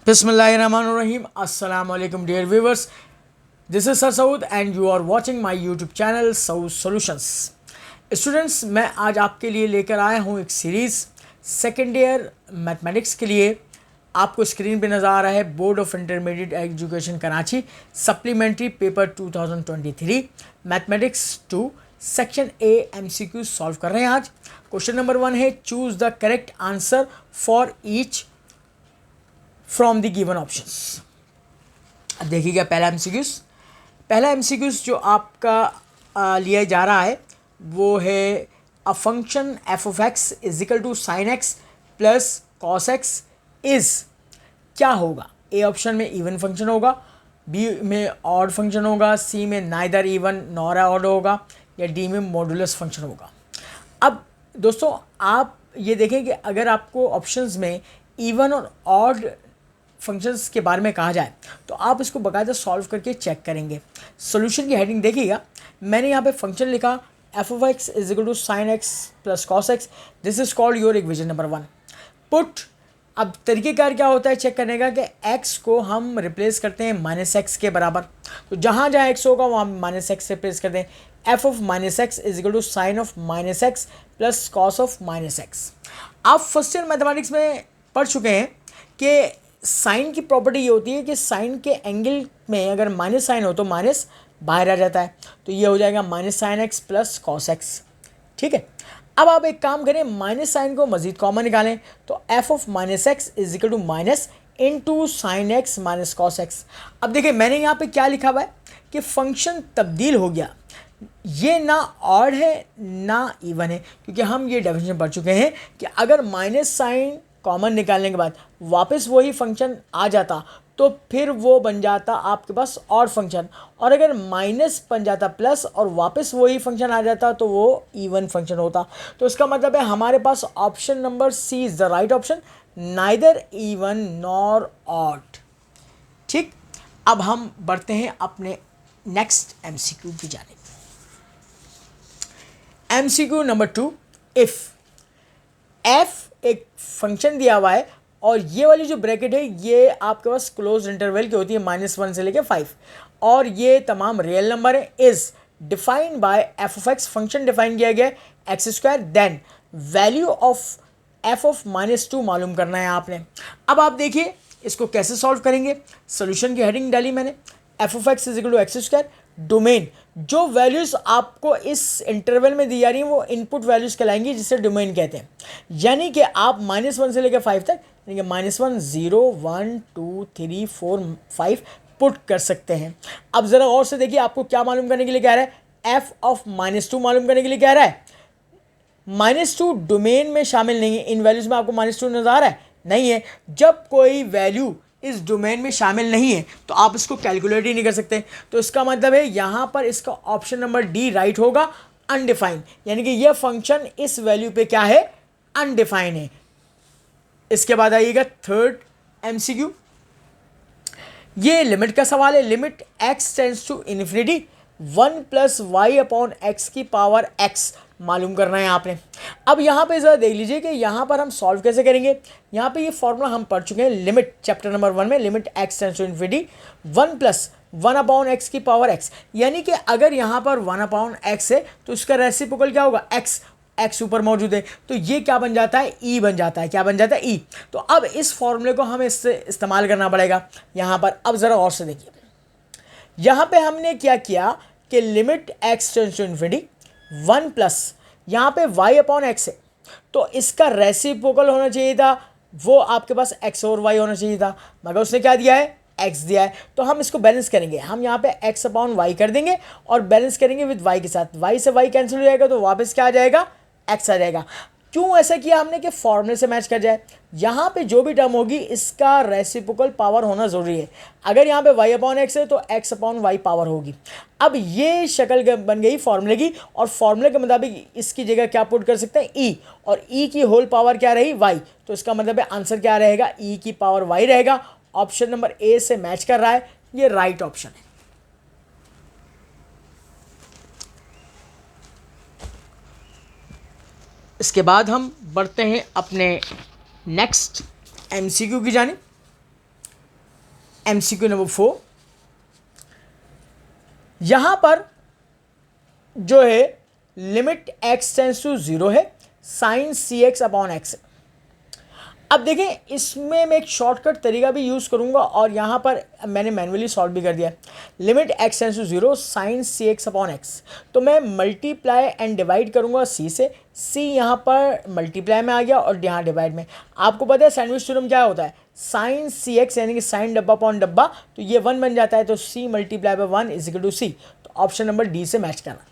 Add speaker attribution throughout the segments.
Speaker 1: Bismillahirrahmanirrahim. Assalamu alaikum dear viewers. This is Sir Saud and you are watching my YouTube channel Saud Solutions. Students, मैं आज आपके लिए लेकर आया हूँ एक सीरीज़ सेकेंड ईयर मैथमेटिक्स के लिए। आपको स्क्रीन पे नज़र आ रहा है board of intermediate education Karachi supplementary paper 2023 mathematics 2 section A MCQ solve कर रहे हैं। आज क्वेश्चन नंबर 1 है, choose the correct answer for each from the given options. अब देखिएगा पहला एमसीक्यूज जो आपका लिया जा रहा है वो है a function f of x is equal to sine x plus cos x is क्या होगा। ए ऑप्शन में इवन फंक्शन होगा, बी में ऑड फंक्शन होगा, सी में नाइदर इवन नॉर ऑड होगा, या डी में मॉडुलस फंक्शन होगा। अब दोस्तों आप ये देखें कि अगर आपको ऑप्शंस में इवन और ऑड फंक्शंस के बारे में कहा जाए तो आप इसको बाकायदा सॉल्व करके चेक करेंगे। सॉल्यूशन की हेडिंग देखिएगा, मैंने यहाँ पे फंक्शन लिखा f of x is equal to sine x plus cos x. This is called your equation number 1 put. अब तरीक़ेकार क्या होता है चेक करने का कि x को हम रिप्लेस करते हैं माइनस एक्स के बराबर, तो जहाँ जहाँ x होगा वहाँ माइनस एक्स से रिप्लेस करते हैं। F of minus x is equal to sine of minus x plus cos of minus x. आप फर्स्ट ईयर मैथमेटिक्स में पढ़ चुके हैं कि साइन की प्रॉपर्टी ये होती है कि साइन के एंगल में अगर माइनस साइन हो तो माइनस बाहर आ जाता है, तो ये हो जाएगा minus sign x plus cos x. ठीक है, अब आप एक काम करें, माइनस साइन को मजीद कॉमन निकालें, तो f of minus x is equal to minus into sine x minus cos x. अब देखिए मैंने यहाँ पे क्या लिखा हुआ है कि फंक्शन तब्दील हो गया, ये ना ऑड है ना इवन है, क्योंकि हम ये डेफिनेशन पढ़ चुके हैं कि अगर माइनस साइन कॉमन निकालने के बाद वापस वही फंक्शन आ जाता तो फिर वो बन जाता आपके पास ऑड फंक्शन, और अगर माइनस बन जाता प्लस और वापस वही फंक्शन आ जाता तो वो इवन फंक्शन होता। तो इसका मतलब है हमारे पास option number C is the right option, neither even nor odd. ठीक, अब हम बढ़ते हैं अपने नेक्स्ट एमसीक्यू की जानिब। एमसीक्यू नंबर 2, इफ़ एफ एक फंक्शन दिया हुआ है और ये वाली जो ब्रैकेट है ये आपके पास क्लोज इंटरवल की होती है -1 से लेके 5, और ये तमाम रियल नंबर है। Is defined by f of x, function define किया गया है x square, then value of f of -2 मालूम करना है आपने। अब आप देखिए इसको कैसे सॉल्व करेंगे। सोल्यूशन की हेडिंग डाली मैंने, f of x is equal to x square, domain जो वैल्यूज़ आपको इस इंटरवल में दी जा रही हैं वो इनपुट वैल्यूज़ कहलाएंगी, जिसे डोमेन कहते हैं। यानी कि आप -1 से लेकर 5 तक, यानी कि -1 0 1 2 3 4 5 पुट कर सकते हैं। अब ज़रा और से देखिए आपको क्या मालूम करने के लिए कह रहा है, एफ ऑफ -2 मालूम करने के लिए कह रहा है। -2 डोमेन में शामिल नहीं है, इन वैल्यूज़ में आपको -2 नज़र आ रहा है, नहीं है। जब कोई वैल्यू इस डोमेन में शामिल नहीं है तो आप इसको कैलकुलेट ही नहीं कर सकते। तो इसका मतलब है यहाँ पर इसका ऑप्शन नंबर डी राइट होगा, अनडिफाइंड, यानी कि यह फंक्शन इस वैल्यू पे क्या है, अनडिफाइंड है। इसके बाद आइएगा थर्ड एमसीक्यू, ये लिमिट का सवाल है। Limit x tends to infinity 1 plus y upon x की पावर x मालूम करना है आपने। अब यहाँ पे ज़रा देख लीजिए कि यहाँ पर हम सॉल्व कैसे करेंगे। यहाँ पे ये फॉर्मूला हम पढ़ चुके हैं लिमिट चैप्टर नंबर 1 में, limit x tends to infinity 1 plus 1 upon x की पावर x, यानी कि अगर यहाँ पर 1 अपॉन एक्स है तो इसका रेसिप्रोकल क्या होगा, x ऊपर मौजूद है, तो ये क्या बन जाता है, e बन जाता है। क्या बन जाता है, e। तो अब इस फॉर्मूले को हमें इससे इस्तेमाल करना पड़ेगा यहाँ पर। अब ज़रा और से देखिए, यहाँ पे हमने क्या किया कि limit x tends to infinity 1 plus यहाँ पे y अपॉन एक्स है, तो इसका रेसिप्रोकल होना चाहिए था, वो आपके पास x और y होना चाहिए था, मगर उसने क्या दिया है, x दिया है। तो हम इसको बैलेंस करेंगे, हम यहाँ पे x अपॉन y कर देंगे और बैलेंस करेंगे विद y के साथ। y से y कैंसिल हो जाएगा तो वापस क्या आ जाएगा, x आ जाएगा। क्यों ऐसा किया हमने कि फॉर्मूले से मैच कर जाए। यहाँ पे जो भी टर्म होगी इसका रेसिप्रोकल पावर होना ज़रूरी है। अगर यहाँ पे y अपॉन एक्स है तो x अपॉन वाई पावर होगी। अब ये शक्ल बन गई फॉर्मूले की, और फॉर्मूले के मुताबिक इसकी जगह क्या पुट कर सकते हैं, e, और e की होल पावर क्या रही, y। तो इसका मतलब है आंसर क्या रहेगा, e की पावर y रहेगा। ऑप्शन नंबर ए से मैच कर रहा है, ये राइट ऑप्शन है। इसके बाद हम बढ़ते हैं अपने नेक्स्ट एमसीक्यू की जानिब। MCQ नंबर 4, यहां पर जो है लिमिट x टेंस टू 0 है, साइन CX अपॉन एक्स। अब देखें, इसमें मैं एक शॉर्टकट तरीका भी यूज़ करूंगा और यहाँ पर मैंने मैन्युअली सॉल्व भी कर दिया। Limit x tends to 0 sine CX upon x, तो मैं मल्टीप्लाई एंड डिवाइड करूंगा c से। c यहाँ पर मल्टीप्लाई में आ गया और यहाँ डिवाइड में। आपको पता है सैंडविच थ्योरम क्या होता है, साइन CX यानी कि साइन डब्बा अपॉन डब्बा, तो ये 1 बन जाता है, तो c multiply by 1 is equal to c। तो ऑप्शन नंबर डी से मैच करना।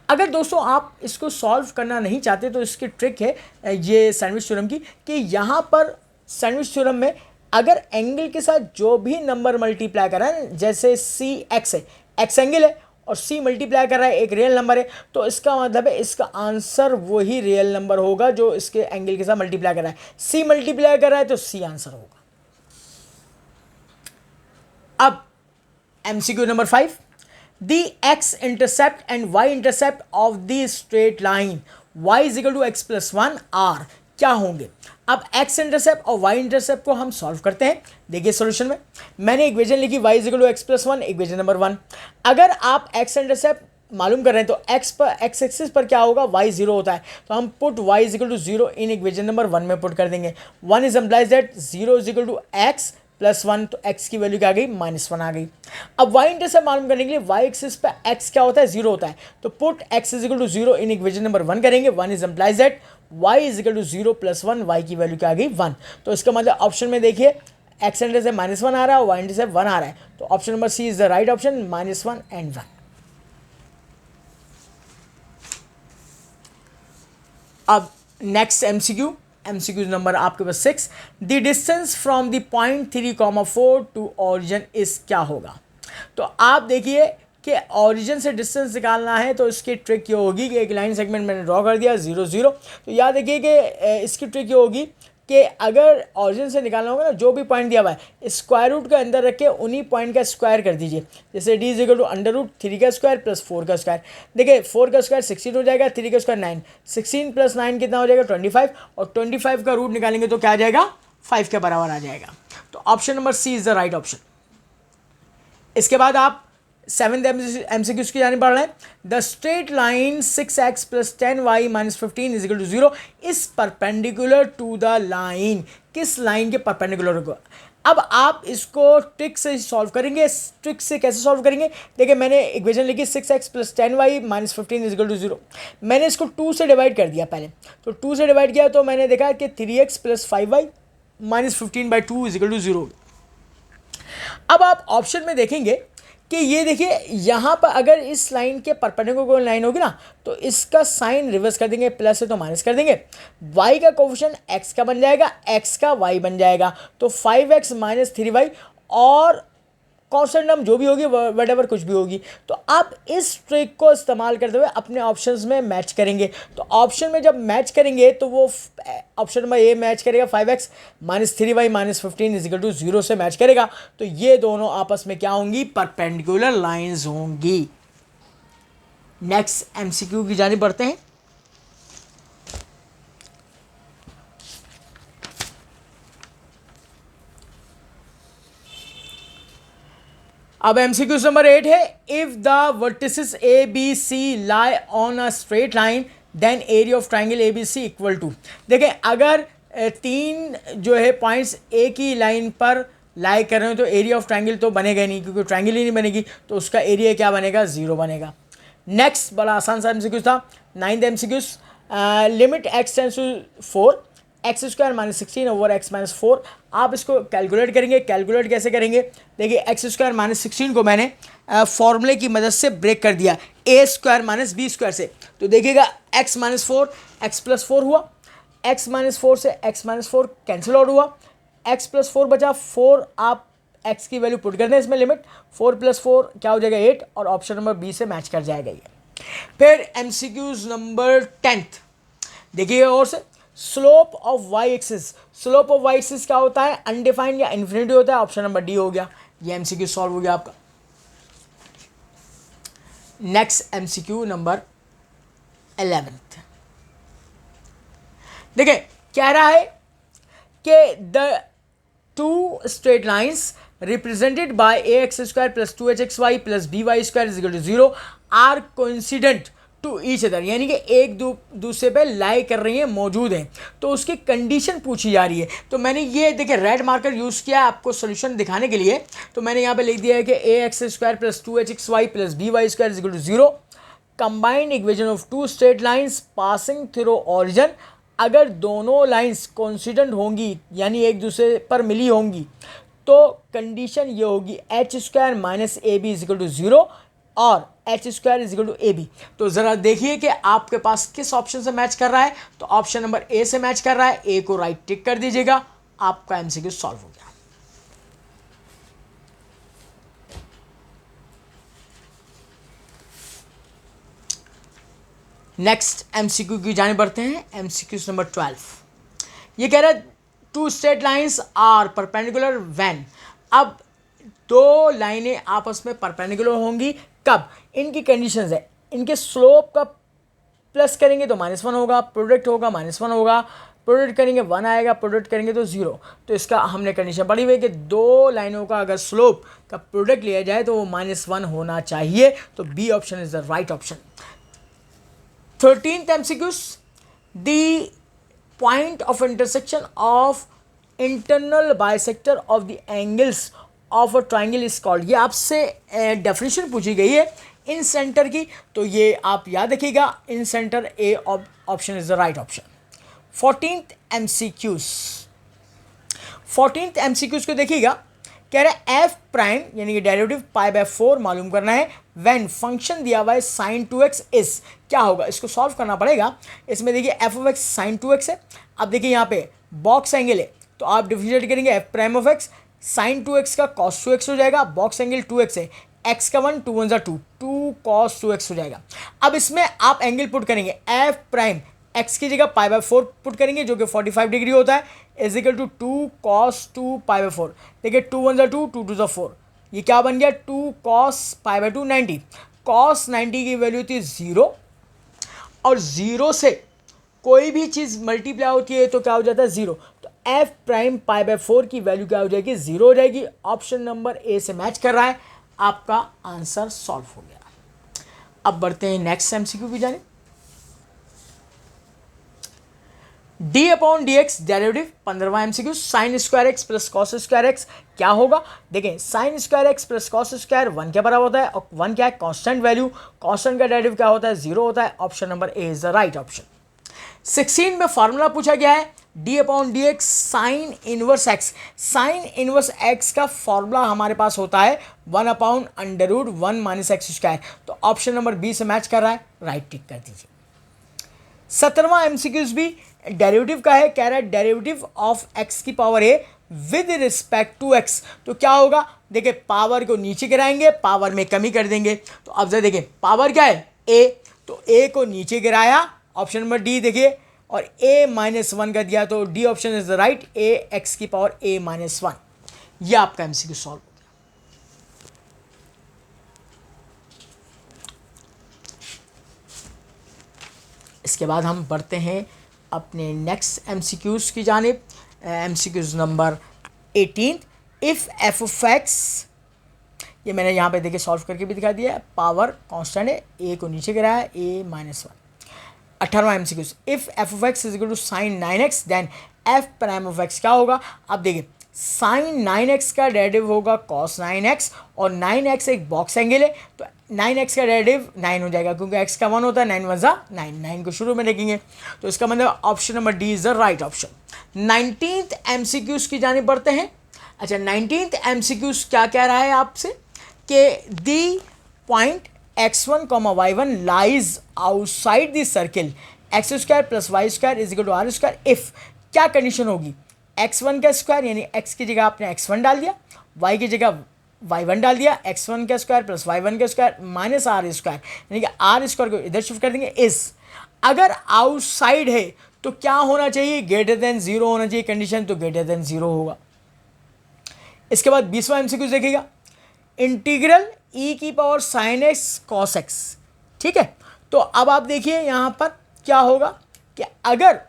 Speaker 1: अगर दोस्तों आप इसको सॉल्व करना नहीं चाहते तो इसकी ट्रिक है ये सैंडविच थ्योरम की, कि यहाँ पर सैंडविच थ्योरम में अगर एंगल के साथ जो भी नंबर मल्टीप्लाई कर रहा है, जैसे सी एक्स है, एक्स एंगल है और सी मल्टीप्लाई कर रहा है, एक रियल नंबर है, तो इसका मतलब है इसका आंसर वही रियल नंबर होगा जो इसके एंगल के साथ मल्टीप्लाई कर रहा है। सी मल्टीप्लाई कर रहा है तो सी आंसर होगा। अब MCQ number 5, the x-intercept and y-intercept of the straight line y is equal to x plus 1 r क्या होंगे। अब x-intercept और y-intercept को हम सॉल्व करते हैं। देखिए सॉल्यूशन में मैंने इक्वेशन लिखी y is equal to x plus 1, equation number 1। अगर आप x-intercept मालूम कर रहे हैं तो x एक्सिस पर क्या होगा, y 0 होता है, तो हम put y is equal to 0 in equation number 1 में पुट कर देंगे। 1 is implies that 0 is equal to x plus 1, तो x की वैल्यू क्या आ गई, -1 आ गई। अब y इंटरसेप्ट मालूम करने के लिए y एक्सिस पे x क्या होता है, 0 होता है, तो put x is equal to 0 in equation number 1 करेंगे। 1 is implies that y is equal to 0 plus 1, y की वैल्यू क्या आ गई, 1। तो इसका मतलब ऑप्शन में देखिए x इंटरसेप्ट -1 आ रहा है और y इंटरसेप्ट 1 आ रहा है, तो option number C is the right option, -1 and 1। अब नेक्स्ट MCQ नंबर आपके पास 6, the distance from the point 3,4 to origin इस क्या होगा। तो आप देखिए कि ऑरिजिन से डिस्टेंस निकालना है, तो इसकी ट्रिक ये होगी कि एक लाइन सेगमेंट मैंने ड्रॉ कर दिया 0 0, तो याद रखिए कि इसकी ट्रिक ये होगी कि अगर ऑरिजिन से निकालना होगा ना, जो भी पॉइंट दिया हुआ है स्क्वायर रूट के अंदर रख के उन्हीं पॉइंट का स्क्वायर कर दीजिए। जैसे d इज इक्वल टू √3 का स्क्वायर प्लस 4 का स्क्वायर। देखिए 4 का स्क्वायर 16 हो जाएगा, 3 का स्क्वायर 9, 16 प्लस 9 कितना हो जाएगा, 25, और 25 का रूट निकालेंगे तो क्या आ जाएगा, 5 के बराबर आ जाएगा। तो option number C is the right option. इसके बाद आप 7th MCQ की जाने पड़ रहे हैं। The straight line 6x plus 10y minus 15 is equal to 0 is perpendicular to the line, किस लाइन के परपेंडिकुलर होगा। अब आप इसको ट्रिक से सॉल्व करेंगे। ट्रिक से कैसे सॉल्व करेंगे, देखिए मैंने इक्वेशन लिखी 6x plus 10y minus 15 is equal to 0। मैंने इसको 2 से डिवाइड कर दिया पहले, तो 2 से डिवाइड किया तो मैंने देखा कि 3x plus 5y minus 15/2 is equal to 0। अब आप ऑप्शन में देखेंगे कि ये देखिए यहाँ पर अगर इस लाइन के परपेंडिकुलर कोई लाइन होगी ना, तो इसका साइन रिवर्स कर देंगे, प्लस है तो माइनस कर देंगे। y का कोफिशिएंट x का बन जाएगा, x का y बन जाएगा, तो 5x माइनस 3y, और कॉन्स्टेंट टर्म जो भी होगी वटेवर कुछ भी होगी। तो आप इस ट्रिक को इस्तेमाल करते हुए अपने ऑप्शंस में मैच करेंगे। तो ऑप्शन में जब मैच करेंगे तो वो ऑप्शन नंबर ए मैच करेगा 5x minus 3y minus 15 is equal to 0 से मैच करेगा। तो ये दोनों आपस में क्या होंगी, परपेंडिकुलर लाइंस होंगी। नेक्स्ट MCQ की जानिब बढ़ते हैं। अब MCQ नंबर 8 है, if the vertices ABC lie on a straight line then area of triangle ABC equal to. देखें अगर 3 जो है पॉइंट्स एक ही लाइन पर लाई कर रहे हो तो एरिया ऑफ ट्राइंगल तो बनेगा नहीं, क्योंकि ट्राइंगल ही नहीं बनेगी, तो उसका एरिया क्या बनेगा, 0 बनेगा। नेक्स्ट बड़ा आसान सा MCQ था 9th MCQ, limit x tends to 4 x square minus 16 over x minus 4। आप इसको कैलकुलेट करेंगे। कैलकुलेट कैसे करेंगे, देखिए एक्स स्क्वायर माइनस 16 को मैंने फॉर्मूले की मदद से ब्रेक कर दिया ए स्क्वायर माइनस बी स्क्वायर से, तो देखिएगा एक्स माइनस 4 एक्स प्लस 4 हुआ, एक्स माइनस 4 से एक्स माइनस 4 कैंसिल आउट हुआ, एक्स प्लस 4 बचा, 4 आप एक्स की वैल्यू पुट कर दें इसमें, लिमिट 4 + 4 क्या हो जाएगा 8, और ऑप्शन नंबर बी से मैच कर जाएगा ये। फिर MCQ नंबर 10th देखिए, और से slope of y axis. Slope of y axis क्या होता है, अनडिफाइंड या इन्फिनिटी होता है, ऑप्शन नंबर डी हो गया। ये MCQ सॉल्व हो गया आपका। नेक्स्ट MCQ नंबर 11th देखिए, कह रहा है कि the two straight lines represented by ax square plus 2hxy plus by square is equal to 0 are coincident to each other, यानी कि एक दूसरे पे लाई कर रही हैं, मौजूद हैं, तो उसकी कंडीशन पूछी जा रही है। तो मैंने ये देखिए रेड मार्कर यूज़ किया आपको सोल्यूशन दिखाने के लिए। तो मैंने यहाँ पे लिख दिया है कि ax square plus 2hxy plus by square is equal to 0, combined equation of two straight lines passing through origin. अगर दोनों लाइंस कॉन्सिडेंट होंगी यानी एक दूसरे पर मिली होंगी तो कंडीशन ये होगी h square minus a b is equal to 0 और h square is equal to a b. तो ज़रा देखिए कि आपके पास किस ऑप्शन से मैच कर रहा है। तो ऑप्शन नंबर ए से मैच कर रहा है, ए को राइट टिक कर दीजिएगा, आपका एमसीक्यू सॉल्व हो गया। नेक्स्ट एमसीक्यू की जाने बढ़ते हैं। एमसीक्यू नंबर 12 ये कह रहा है two straight lines are perpendicular when. अब दो लाइनें आपस में परपेंडिकुलर होंगी कब? इनकी कंडीशंस है, इनके स्लोप का प्लस करेंगे तो -1 होगा, प्रोडक्ट होगा -1 होगा, प्रोडक्ट करेंगे 1 आएगा, प्रोडक्ट करेंगे तो 0। तो इसका हमने कंडीशन पढ़ी हुई है कि दो लाइनों का अगर स्लोप का प्रोडक्ट लिया जाए तो वो -1 होना चाहिए। तो B option is the right option. 13th MCQs, the point of intersection of internal bisector of the angles of a triangle is called। ये आपसे डेफिनेशन पूछी गई है इन सेंटर की, तो ये आप याद रखिएगा, incenter A option is the right option. 14th MCQs को देखिएगा, कह रहा है एफ प्राइम यानी कि डेरिवेटिव π/4 मालूम करना है व्हेन फंक्शन दिया हुआ है sin 2x इज। क्या होगा? इसको सॉल्व करना पड़ेगा। इसमें देखिए F of x sine 2x है। अब देखिए यहाँ पे बॉक्स एंगल है तो आप डिफरेंशिएट करेंगे f prime of x, sine 2x का cos 2x हो जाएगा, बॉक्स एंगल 2x है, x का 1 2 1 2 2 cos 2x हो जाएगा। अब इसमें आप एंगल पुट करेंगे एफ प्राइम x की जगह π/4 पुट करेंगे जो कि 45 डिग्री होता है, इज इक्वल टू 2 cos 2 π/4। देखिए 2 1 2 2 2 4, ये क्या बन गया 2 cos π/2 90। cos 90 की वैल्यू थी 0 और 0 से कोई भी चीज़ मल्टीप्लाई होती है तो क्या हो जाता है 0। तो एफ प्राइम π/4 की वैल्यू क्या हो जाएगी 0 हो जाएगी। ऑप्शन नंबर ए से मैच कर रहा है, आपका आंसर सॉल्व हो गया। अब बढ़ते हैं नेक्स्ट एमसीक्यू की जाने। d/dx डेरिवेटिव 15वां MCQ, sine square x plus cos square x क्या होगा? देखें sine square x plus cos square 1 के बराबर होता है और 1 क्या है? Constant value. कांस्टेंट का डेरिवेटिव क्या होता है? 0 होता है। Option number A is the right option. 16 में फार्मूला पूछा गया है d/dx sine inverse x. Sine inverse x का फॉर्मूला हमारे पास होता है 1/√1 - x स्क्वायर। तो ऑप्शन नंबर बी से मैच कर रहा है, राइट टिक कर दीजिए। 17वां एमसीक्यूज भी डेरिवेटिव का है, कह रहा है डेरिवेटिव ऑफ x की power a with respect to x। तो क्या होगा? देखिए पावर को नीचे गिराएंगे, पावर में कमी कर देंगे। तो अब जरा देखिए पावर क्या है a, तो a को नीचे गिराया, ऑप्शन नंबर डी देखिए, और a -1 कर दिया, तो D option is the right, a x की पावर a -1। ये आपका एमसीक्यू सॉल्व हो गया। इसके बाद हम बढ़ते हैं अपने नेक्स्ट एमसीक्यूज की जानिब। MCQs number 18, if f of x, ये मैंने यहाँ पे देखिए सॉल्व करके भी दिखा दिया है, पावर कांस्टेंट है, ए को नीचे गिराया है, a -1। 18वां MCQs, if f of x is equal to sine 9x then f prime of x क्या होगा? अब देखिए साइन 9x का डेरिवेटिव होगा cos 9x और 9x एक बॉक्स एंगल है, तो 9x का डेरिवेटिव 9 हो जाएगा क्योंकि x का 1 होता है, 9 + 9, 9 को शुरू में रखेंगे। तो इसका मतलब option number D is the right option. 19th MCQs की जानिब बढ़ते हैं। अच्छा 19th एमसीक्यूज क्या कह रहा है आपसे कि the point x1, y1 lies outside the circle x² + y² is equal to r²। If क्या कंडीशन होगी? x1 का स्क्वायर यानी x की जगह आपने x1 डाल दिया, y की जगह y1 डाल दिया, x1 का स्क्वायर प्लस y1 का स्क्वायर माइनस r² यानी कि r² को इधर शिफ्ट कर देंगे। इस अगर आउटसाइड है तो क्या होना चाहिए? ग्रेटर देन 0 होना चाहिए कंडीशन, तो ग्रेटर देन 0 होगा। इसके बाद 20वां एमसीक्यू देखिएगा, इंटीग्रल e की power sign x cos x। ठीक है, तो अब आप देखिए यहाँ पर क्या होगा कि अगर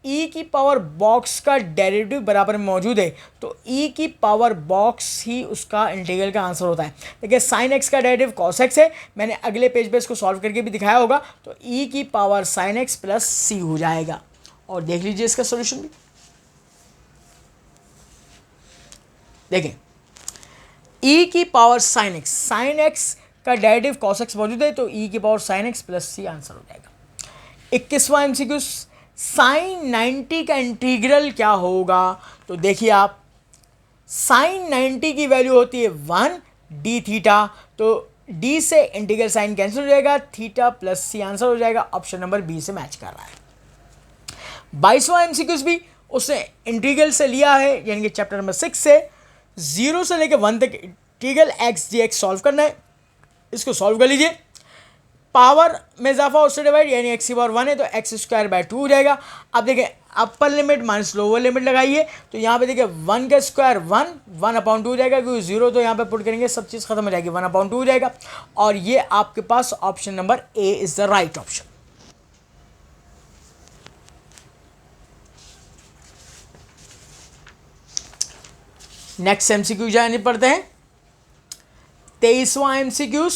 Speaker 1: ई की पावर बॉक्स का डेरिवेटिव बराबर में मौजूद है तो ई की पावर बॉक्स ही उसका इंटीग्रल का आंसर होता है। देखिए साइन एक्स का डेरिवेटिव कॉस एक्स है, मैंने अगले पेज पे इसको सॉल्व करके भी दिखाया होगा, तो ई की पावर साइन एक्स प्लस सी हो जाएगा। और देख लीजिए इसका सोल्यूशन भी, देखें ई की पावर साइन एक्स का डेरिवेटिव कॉस एक्स मौजूद है तो ई की power sine x plus C answer हो जाएगा। 21वां एमसीक्यू, साइन 90 का इंटीग्रल क्या होगा? तो देखिए आप, साइन 90 की वैल्यू होती है 1 डी थीटा, तो डी से इंटीग्रल साइन कैंसिल हो जाएगा, थीटा प्लस सी आंसर हो जाएगा। ऑप्शन नंबर बी से मैच कर रहा है। 22वां एमसीक्यूज भी उसने इंटीग्रल से लिया है, यानी कि चैप्टर नंबर 6 से 0 से लेकर 1 तक integral x D x solve करना है। इसको सॉल्व कर लीजिए, पावर में इजाफा उससे डिवाइड, यानी एक्स की पावर 1 है तो एक्स स्क्वायर बाय 2 हो जाएगा। अब देखिए upper limit minus lower limit लगाइए, तो यहाँ पे देखिए 1 का स्क्वायर 1/2 हो जाएगा, क्योंकि 0 तो यहाँ पे पुट करेंगे सब चीज़ खत्म हो जाएगी, 1/2 हो जाएगा। और ये आपके पास option number A is the right option. Next MCQ जाने पड़ते हैं। 23वां एमसीक्यूज,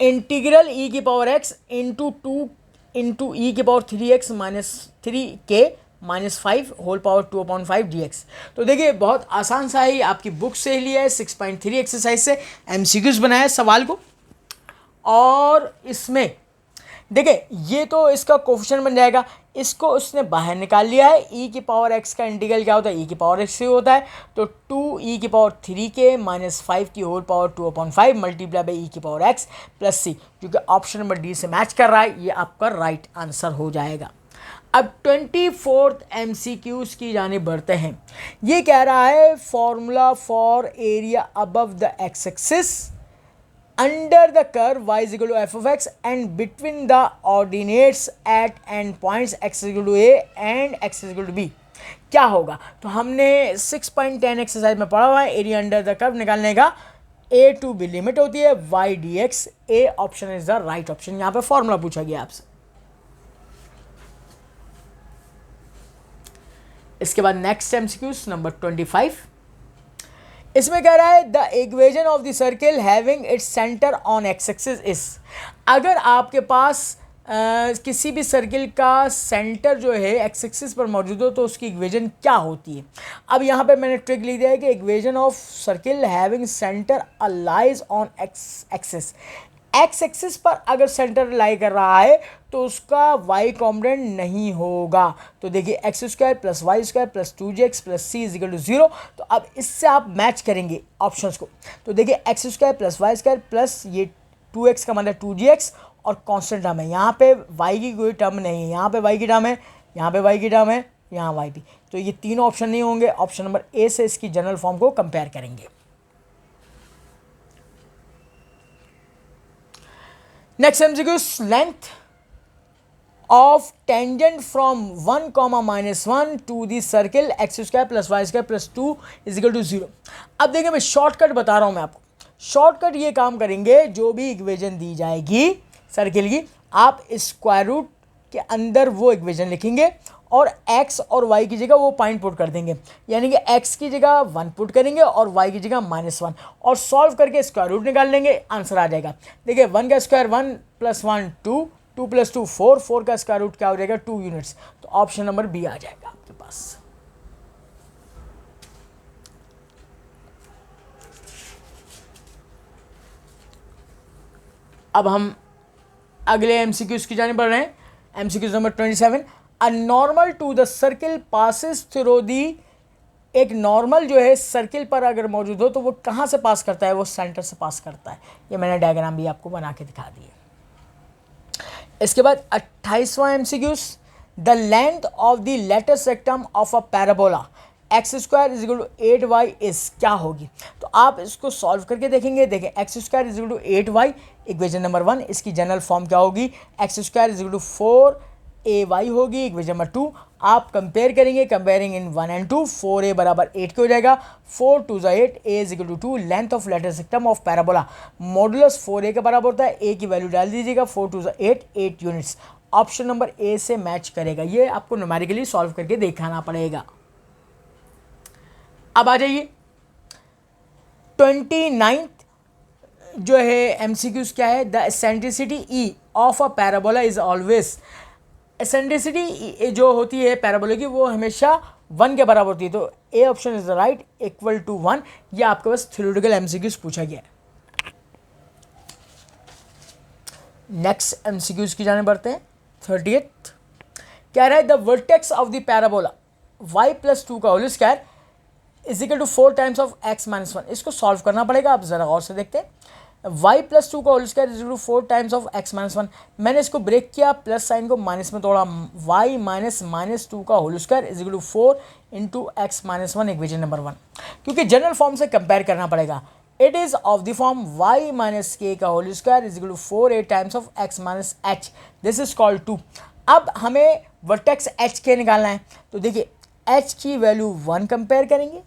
Speaker 1: इंटीग्रल ई की power x into 2 into e की power 3x minus 3k minus 5 whole power 2/5 dx। तो देखिए बहुत आसान सा ही आपकी बुक से लिया है, 6.3 एक्सरसाइज से एमसीक्यूज बनाया है सवाल को। और इसमें देखिए ये तो इसका कोफिशिएंट बन जाएगा, इसको उसने बाहर निकाल लिया है। ई की पावर एक्स का इंटीग्रल क्या होता है? ई की पावर एक्स से होता है, तो 2 ई की पावर 3k माइनस 5 की whole power 2/5 multiply by E की पावर एक्स प्लस सी, क्योंकि ऑप्शन नंबर डी से मैच कर रहा है, ये आपका राइट आंसर हो जाएगा। अब 24th एमसीक्यूज की जाने बढ़ते हैं। ये कह रहा है formula for area above the x axis under the curve y is equal to f of x and between the ordinates at end points x is equal to a and x is equal to b, क्या होगा? तो हमने 6.10 exercise में पढ़ा हुआ है, area under the curve निकालने का a to b लिमिट होती है y dx, a option is the right option. यहाँ पे फॉर्मूला पूछा गया आपसे। इसके बाद नेक्स्ट एमसीक्यूज नंबर 25, इसमें कह रहा है the equation of the circle having its centre on x axis is. अगर आपके पास किसी भी सर्किल का सेंटर जो है एक्स एक्सिस पर मौजूद हो तो उसकी इक्वेशन क्या होती है? अब यहाँ पे मैंने ट्रिक लिख दिया है कि equation of circle having centre lies on x axis, x axis पर अगर सेंटर लाई कर रहा है तो उसका वाई कॉम्पोनेंट नहीं होगा। तो देखिए x square plus y square plus 2gx plus C is equal to 0। तो अब इससे आप मैच करेंगे ऑप्शंस को, तो देखिए x square plus y square plus ये 2x का मतलब 2gx और कांस्टेंट टर्म है, यहाँ पे y की कोई टर्म नहीं है, यहाँ पे y की टर्म है, यहाँ पे y की टर्म है, यहाँ y भी, तो ये तीनों ऑप्शन नहीं होंगे। ऑप्शन नंबर ए से इसकी जनरल फॉर्म को कंपेयर करेंगे। Next MCQ, length of tangent from 1, -1 to the circle x square plus y square plus 2 is equal to 0। अब देखिए मैं शॉर्टकट बता रहा हूँ मैं आपको, शॉर्टकट ये काम करेंगे, जो भी इक्वेशन दी जाएगी सर्किल की, आप स्क्वायर रूट के अंदर वो इक्वेशन लिखेंगे और x और y की जगह वो पॉइंट पुट कर देंगे, यानी कि x की जगह 1 पुट करेंगे और y की जगह -1 और सॉल्व करके स्क्वायर रूट निकाल लेंगे, आंसर आ जाएगा। देखिए 1 का स्क्वायर 1 + 1 2, 2 + 2 4, 4 का स्क्वायर रूट क्या हो जाएगा 2 यूनिट्स, तो ऑप्शन नंबर बी आ जाएगा आपके पास। अब हम अगले एमसीक्यूज की जाने बढ़ रहे हैं। MCQs number 27, a normal to the circle passes through the, एक नॉर्मल जो है सर्किल पर अगर मौजूद हो तो वो कहाँ से पास करता है? वो सेंटर से पास करता है। ये मैंने डायग्राम भी आपको बना के दिखा दिए। इसके बाद 28वां MCQs, the length of the latus rectum of a parabola x square is equal to 8y is, क्या होगी? तो आप इसको सॉल्व करके देखेंगे। देखें x square is equal to 8y, equation number 1, इसकी जनरल फॉर्म क्या होगी? X square is equal to 4ay होगी, इक्वेशन नंबर 2। आप कंपेयर करेंगे, कंपेयरिंग इन 1 and 2, 4a बराबर 8 के हो जाएगा, 4 2 8, a is equal to 2, length of latus rectum of parabola modulus 4a के बराबर होता है, a की वैल्यू डाल दीजिएगा, 4 2 8, 8 यूनिट्स, ऑप्शन नंबर ए से मैच करेगा। ये आपको न्यूमेरिकली सॉल्व करके दिखाना पड़ेगा। अब आ जाइए 29th जो है एमसीक्यूज क्या है, the eccentricity E of a parabola is always, eccentricity जो होती है पैराबोला की वो हमेशा 1 के बराबर होती है। तो A option is the right, equal to 1। ये आपके पास थ्योरेटिकल एमसीक्यूज पूछा गया है। नेक्स्ट एमसीक्यूज की जाने बढ़ते हैं। 30th कह रहा है the vertex of the parabola y + 2 का whole square is equal to 4 times of x - 1। इसको सॉल्व करना पड़ेगा। आप जरा और से देखते हैं, y + 2 का whole square is equal to 4 times of x - 1। मैंने इसको ब्रेक किया, प्लस साइन को माइनस में तोड़ा, y - 2 का whole square is equal to 4 into x - 1 equation number 1। क्योंकि जनरल फॉर्म से कंपेयर करना पड़ेगा। It is of the form y - k का whole square is equal to 4a times of x - h, this is called 2। अब हमें vertex h के निकालना है। तो देखिए h की वैल्यू 1 कंपेयर करेंगे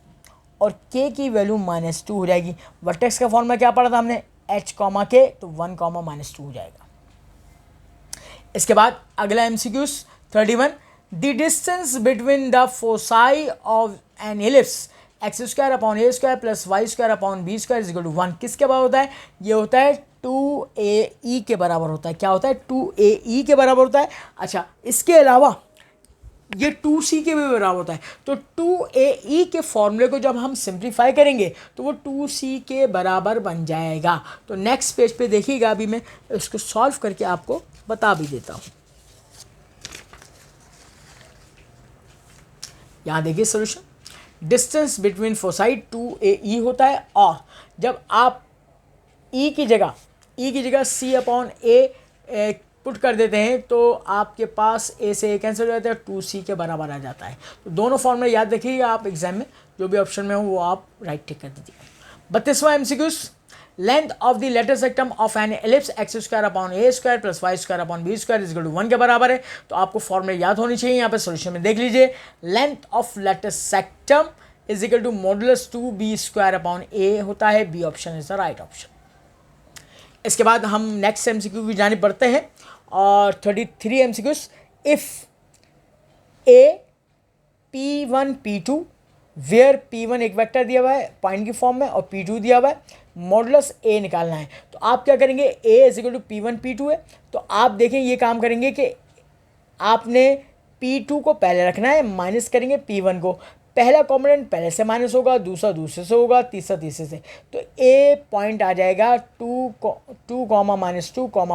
Speaker 1: और k की वैल्यू -2 हो जाएगी। वर्टेक्स का फॉर्मूला क्या पढ़ा था हमने, h, k, तो 1, -2 हो जाएगा। इसके बाद अगला MCQs 31, the distance between the foci of an ellipse x² upon a² plus y² upon b² is equal to 1 किसके बराबर होता है, ये होता है 2ae के बराबर होता है। क्या होता है, 2ae के बराबर होता है। अच्छा, इसके अलावा ये 2c के भी बराबर होता है। तो 2ae के फॉर्मूले को जब हम सिंप्लीफाई करेंगे तो वो 2c के बराबर बन जाएगा। तो नेक्स्ट पेज पे देखिएगा, अभी मैं इसको सॉल्व करके आपको बता भी देता हूँ। यहाँ देखिए solution, distance between foci 2ae होता है, और जब आप e की जगह c अपॉन a पुट कर देते हैं तो आपके पास a से a कैंसिल हो जाता है, 2c के बराबर आ जाता है। तो दोनों फॉर्मूले याद रखिएगा आप एग्जाम में, जो भी ऑप्शन में हो वो आप राइट टिक कर दीजिए। 32वां MCQs, length of the latus rectum of an ellipse x² upon a² plus y² upon b² is equal to 1 के बराबर है। तो आपको फॉर्मूले याद होनी चाहिए। यहाँ पे सोल्यूशन में देख लीजिए, length of latus rectum is equal to modulus 2b² upon a होता है। B option is the right option. इसके बाद हम नेक्स्ट एमसीक्यू की जाने पढ़ते हैं, और 33 MCQs, if a p1 p2 where p1 एक वेक्टर दिया हुआ है पॉइंट की फॉर्म में और p2 दिया हुआ है, मॉडुलस a निकालना है। तो आप क्या करेंगे, a is equal to p1 p2 है। तो आप देखें ये काम करेंगे कि आपने p2 को पहले रखना है, माइनस करेंगे p1 को। पहला कॉम्पोनेंट पहले से माइनस होगा, दूसरा दूसरे से होगा, तीसरा तीसरे से। तो ए पॉइंट आ जाएगा 2, -2,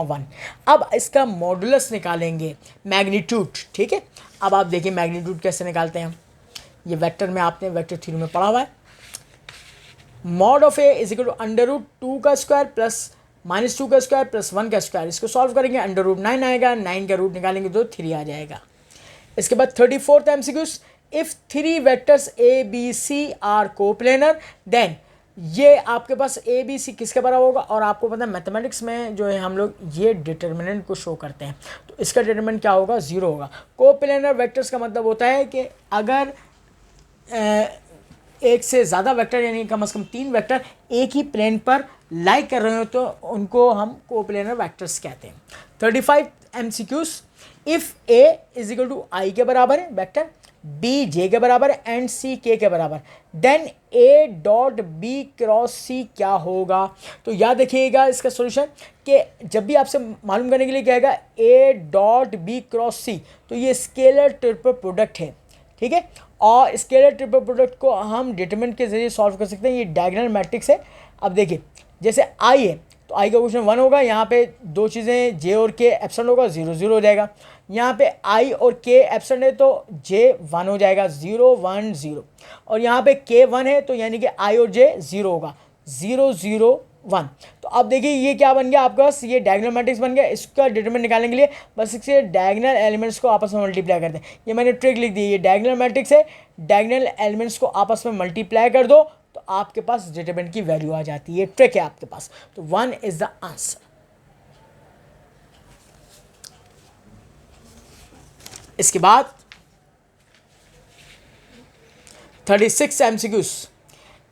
Speaker 1: 1। अब इसका मॉडुलस निकालेंगे, मैग्नीट्यूड। ठीक है, अब आप देखिए मैग्नीट्यूड कैसे निकालते हैं। ये वेक्टर में आपने वेक्टर थ्योरी में पढ़ा हुआ है। Mod of A is equal to √2 का स्क्वायर प्लस -2 का स्क्वायर प्लस 1 का स्क्वायर। इसको सॉल्व करेंगे, √9 आएगा, 9 का रूट निकालेंगे तो 3 आ जाएगा। इसके बाद 34th MCQs, if 3 vectors A B C are coplanar then, ये आपके पास ए बी सी किसके बराबर होगा, और आपको पता है मैथमेटिक्स में जो है हम लोग ये डिटर्मिनेंट को शो करते हैं। तो इसका डिटर्मिनेंट क्या होगा, 0 होगा। कोप्लेनर वेक्टर्स का मतलब होता है कि अगर एक से ज़्यादा वेक्टर यानी कम से कम 3 वेक्टर एक ही प्लेन पर लाई कर रहे हो तो उनको हम कोप्लेनर वेक्टर्स कहते हैं। 35 MCQs, if A is equal to I के बराबर है वेक्टर, बी जे के बराबर है एंड सी के बराबर, then A dot B cross C क्या होगा। तो याद रखिएगा इसका सॉल्यूशन कि जब भी आपसे मालूम करने के लिए कहेगा ए डॉट बी क्रॉस सी, तो ये स्केलर ट्रिपल प्रोडक्ट है। ठीक है, और स्केलर ट्रिपल प्रोडक्ट को हम डिटरमिनेंट के जरिए सॉल्व कर सकते हैं। ये डायगोनल मैट्रिक्स है। अब देखिए जैसे आई है तो आई का क्वेश्चन 1 होगा, यहाँ पे दो चीज़ें जे और के एब्सेंट होगा, 0 0 हो जाएगा। यहाँ पे आई और के एब्सेंट है तो जे 1 हो जाएगा, 0 1 0। और यहाँ पे के 1 है तो यानी कि आई और जे 0 होगा, 0 0 1। तो अब देखिए ये क्या बन गया आपके पास, ये डायगोनल मैट्रिक्स बन गया। इसका डिटरमिनेंट निकालने के लिए बस इससे डायगोनल एलिमेंट्स को आपस में मल्टीप्लाई कर दें। ये मैंने ट्रिक लिख दी, ये डायगोनल मैट्रिक्स है, डायगोनल एलिमेंट्स को आपस में मल्टीप्लाई कर दो तो आपके पास डिटरमिनेंट की वैल्यू आ जाती है। ये ट्रिक है आपके पास। तो 1 इज द आंसर। इसके बाद 36 MCQs,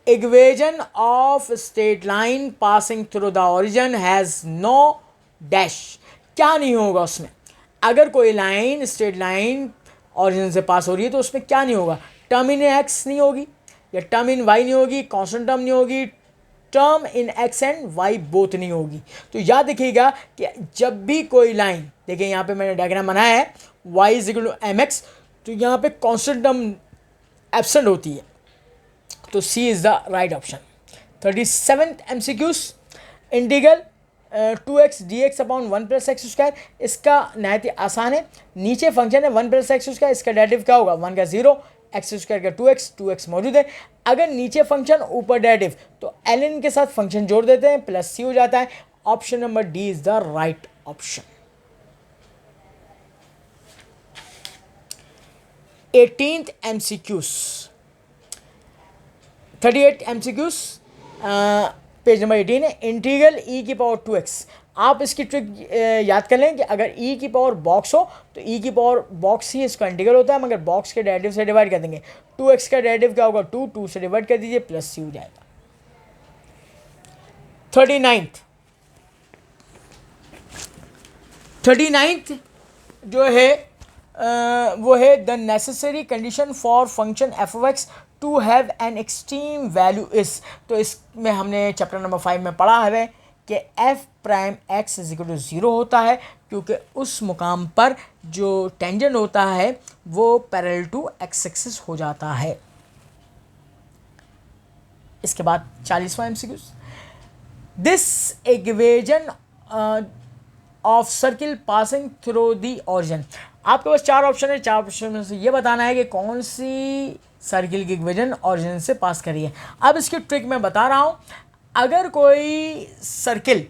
Speaker 1: equation of straight line passing through the origin has no dash. क्या नहीं होगा उसमें, अगर कोई लाइन स्ट्रेट लाइन ऑरिजिन से पास हो रही है तो उसमें क्या नहीं होगा, टर्म इन एक्स नहीं होगी या टर्म इन वाई नहीं होगी, कांस्टेंट टर्म नहीं होगी, term in x and y both नहीं होगी। तो याद रखिएगा कि जब भी कोई लाइन, देखिए यहाँ पे मैंने डायग्राम बनाया है y is equal to m x, तो यहाँ पे कांस्टेंट टर्म एब्सेंट होती है, तो C is the right option. 37th MCQs, integral 2x dx upon 1 plus x square, इसका नहायत ही आसान है। नीचे फंक्शन है 1 प्लस एक्स स्क्वायर, इसका डेरिवेटिव क्या होगा, 1 का 0, एक्स स्क्वायर का 2x मौजूद है। अगर नीचे फंक्शन ऊपर डेरिवेटिव तो ln के साथ फंक्शन जोड़ देते हैं, प्लस सी हो जाता है। Option number D is the right option. 18th MCQs, 38 MCQs, page number 18 है, इंटीग्रल e की पावर 2x। आप इसकी ट्रिक याद कर लें कि अगर e की पावर बॉक्स हो तो e की पावर बॉक्स ही इसका इंटीग्रल होता है, मगर बॉक्स के डेरिवेटिव से डिवाइड कर देंगे। 2x का डेरिवेटिव क्या होगा, 2 से डिवाइड कर दीजिए, प्लस सी हो जाएगा। 39th जो है वो है the necessary condition for function f of x to have an extreme value is. तो इसमें हमने चैप्टर नंबर 5 में पढ़ा है कि f prime x is equal to 0 होता है, क्योंकि उस मुकाम पर जो टेंजेंट होता है वो पैरेलल टू एक्स एक्सिस हो जाता है। इसके बाद 40वां MCQ, this equation of circle passing through the origin. आपके पास 4 ऑप्शन है, 4 ऑप्शन में से ये बताना है कि कौन सी सर्किल की इक्वेशन ऑरिजिन से पास करी है। अब इसकी ट्रिक मैं बता रहा हूँ। अगर कोई सर्किल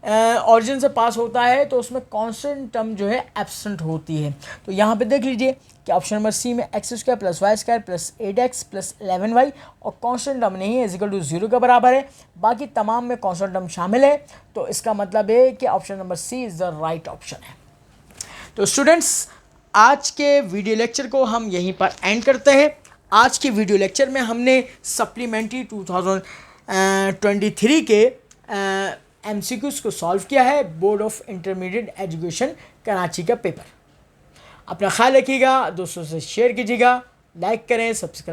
Speaker 1: ऑरिजिन से पास होता है तो उसमें कांस्टेंट टर्म जो है एब्सेंट होती है। तो यहाँ पे देख लीजिए कि ऑप्शन नंबर सी में x square plus y square plus 8x plus 11y और कांस्टेंट टर्म नहीं है, इक्वल टू 0 के बराबर है। बाकी तमाम में कांस्टेंट टर्म शामिल है, तो इसका मतलब है कि option number C is the right option है। तो स्टूडेंट्स, आज के वीडियो लेक्चर को हम यहीं पर एंड करते हैं। आज के वीडियो लेक्चर में हमने सप्लीमेंट्री 2023 के MCQs को सॉल्व किया है, board of intermediate education Karachi का पेपर। अपना ख्याल रखिएगा, दोस्तों से शेयर कीजिएगा, लाइक करें, सब्सक्राइब